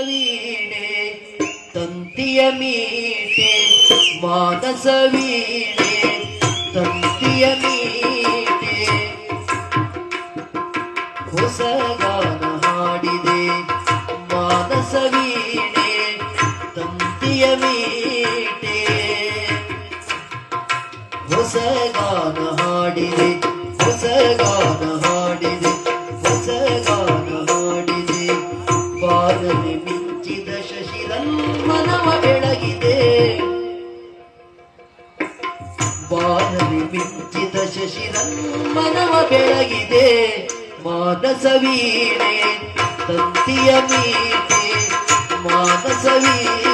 ವೀಣೆ ತಂತಿಯ ಮೀಟೆ ಮಾನಸ ವೀಣೆ ತಂತಿಯ ಮೀಟೆ ಹೊಸ ಗಾನ ಹಾಡಿದೆ ಮಾನಸ ವೀಣೆ ತಂತಿಯ ಮೀಟೆ ಹೊಸ ಗಾನ ಹಾಡಿದೆ ಹೊಸ ಗಾನ ಹಾಡಿದೆ ಹೊಸ ಗಾನ ಹಾಡಿದೆ ಬಾನಲಿ ಮಿಂಚಿದ ಶಶಿರನ್ಮನವ ಬೆಳಗಿದೆ ಬಾನಲಿ ಮಿಂಚಿದ ಶಶಿರನ್ಮನವ ಬೆಳಗಿದೆ ಮಾನಸ ವೀಣೆ ತಂತಿಯ ಮೀಟೆ ಮಾನಸ ವೀಣೆ